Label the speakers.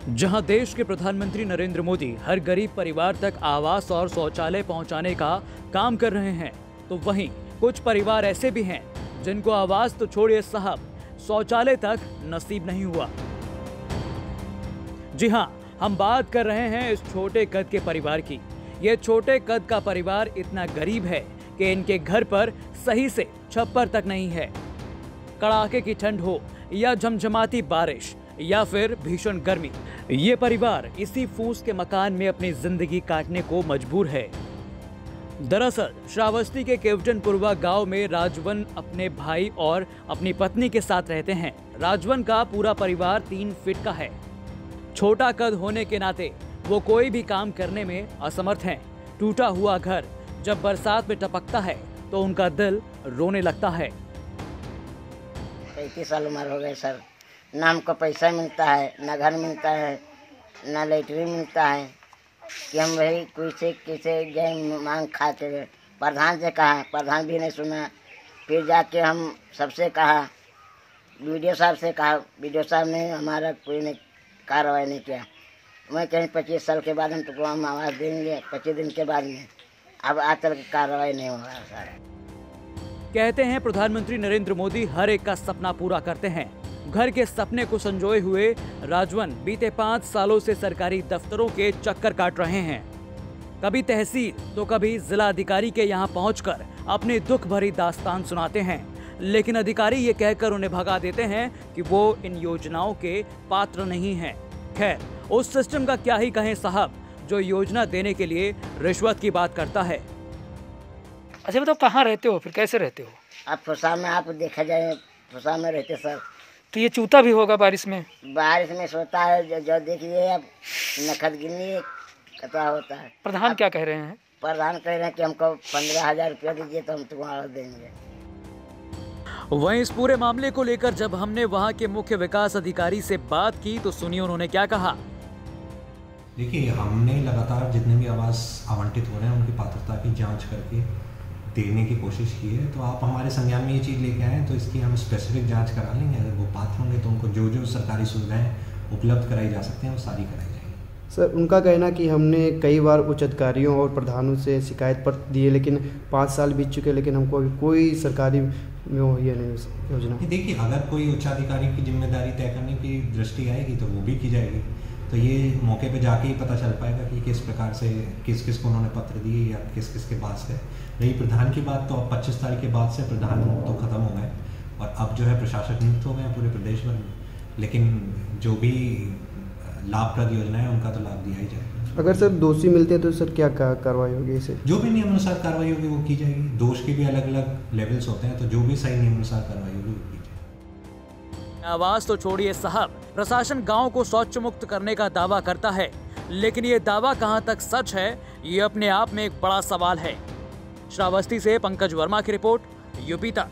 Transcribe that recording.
Speaker 1: जहां देश के प्रधानमंत्री नरेंद्र मोदी हर गरीब परिवार तक आवास और शौचालय पहुंचाने का काम कर रहे हैं, तो वहीं कुछ परिवार ऐसे भी हैं जिनको आवास तो छोड़िए साहब, शौचालय तक नसीब नहीं हुआ। जी हां, हम बात कर रहे हैं इस छोटे कद के परिवार की। ये छोटे कद का परिवार इतना गरीब है कि इनके घर पर सही से छप्पर तक नहीं है। कड़ाके की ठंड हो या झमझमाती बारिश या फिर भीषण गर्मी, ये परिवार इसी फूस के मकान में अपनी जिंदगी काटने को मजबूर है। दरअसल श्रावस्ती के केवटनपुरवा गांव में राजवन अपने भाई और अपनी पत्नी के साथ रहते हैं। राजवन का पूरा परिवार 3 फीट का है। छोटा कद होने के नाते वो कोई भी काम करने में असमर्थ हैं। टूटा हुआ घर जब बरसात में टपकता है तो उनका दिल रोने लगता है।
Speaker 2: 35 साल उम्र हो गए सर, ना हमको पैसा मिलता है, ना घर मिलता है, ना लेटरिन मिलता है कि हम वही किसे गए मांग खाते हुए। प्रधान से कहा, प्रधान भी नहीं सुना। फिर जाके हम सबसे कहा, वीडियो साहब से कहा, वीडियो साहब ने हमारा कोई ने कार्रवाई नहीं किया। मैं कहीं 25 साल के बाद हम आवाज़ देंगे, 25 दिन के बाद में। अब आज तक कार्रवाई नहीं हो रहा सर।
Speaker 1: कहते हैं प्रधानमंत्री नरेंद्र मोदी हर एक का सपना पूरा करते हैं। घर के सपने को संजोए हुए राजवन बीते 5 सालों से सरकारी दफ्तरों के चक्कर काट रहे हैं। कभी तहसील तो कभी जिला अधिकारी के यहाँ पहुंचकर अपनी दुख भरी दास्तान सुनाते हैं, लेकिन अधिकारी ये कहकर उन्हें भगा देते हैं कि वो इन योजनाओं के पात्र नहीं हैं। खैर, उस सिस्टम का क्या ही कहें साहब, जो योजना देने के लिए रिश्वत की बात करता है।
Speaker 3: अच्छा बताओ, कहाँ रहते हो, फिर कैसे रहते हो?
Speaker 2: आप फुसा में, आप देखा जाए फुसा में रहते सर।
Speaker 3: तो ये चूता भी होगा बारिश में?
Speaker 2: बारिश में सोता है, जो देखिए अब नखदगिनी कतवा होता है।
Speaker 3: प्रधान क्या कह रहे हैं?
Speaker 2: प्रधान कह रहे हैं कि हमको 15,000 रुपया दीजिए तो हम तुम्हारा देंगे।
Speaker 1: वहीं इस पूरे मामले को लेकर जब हमने वहां के मुख्य विकास अधिकारी से बात की तो सुनिए उन्होंने क्या कहा।
Speaker 4: देखिए, हमने लगातार जितने भी आवास आवंटित हो रहे हैं उनकी पात्रता की जांच करके देने की कोशिश की है। तो आप हमारे संज्ञान में ये चीज़ लेके आए तो इसकी हम स्पेसिफिक जांच करा लेंगे। अगर वो पात्र होंगे तो उनको जो सरकारी सुविधाएं उपलब्ध कराई जा सकती हैं वो सारी कराई जाएंगी।
Speaker 5: सर, उनका कहना कि हमने कई बार उच्च अधिकारियों और प्रधानों से शिकायत पत्र दिए, लेकिन 5 साल बीत चुके, लेकिन हमको अभी कोई सरकारी में हो ये नहीं योजना।
Speaker 4: देखिए, अगर कोई उच्चाधिकारी की जिम्मेदारी तय करने की दृष्टि आएगी तो वो भी की जाएगी। तो ये मौके पे जाके ही पता चल पाएगा कि किस प्रकार से किस को उन्होंने पत्र दिए या किस के पास है। रही प्रधान की बात, तो अब 25 तारीख के बाद से प्रधान तो ख़त्म हो गए और अब जो है प्रशासक नियुक्त हो गए पूरे प्रदेश भर में। लेकिन जो भी लाभप्रद योजना है उनका तो लाभ दिया ही जाएगा।
Speaker 5: अगर सर दोषी मिलते हैं तो सर क्या कार्रवाई होगी? इसे जो
Speaker 4: भी नियमानुसार कार्रवाई होगी वो की जाएगी। दोष के भी अलग अलग लेवल्स होते हैं, तो जो भी सही नियमानुसार कार्रवाई होगी वो की जाएगी।
Speaker 1: आवाज तो छोड़िए साहब, प्रशासन गांव को शौच मुक्त करने का दावा करता है, लेकिन ये दावा कहां तक सच है, ये अपने आप में एक बड़ा सवाल है। श्रावस्ती से पंकज वर्मा की रिपोर्ट, यूपी तक।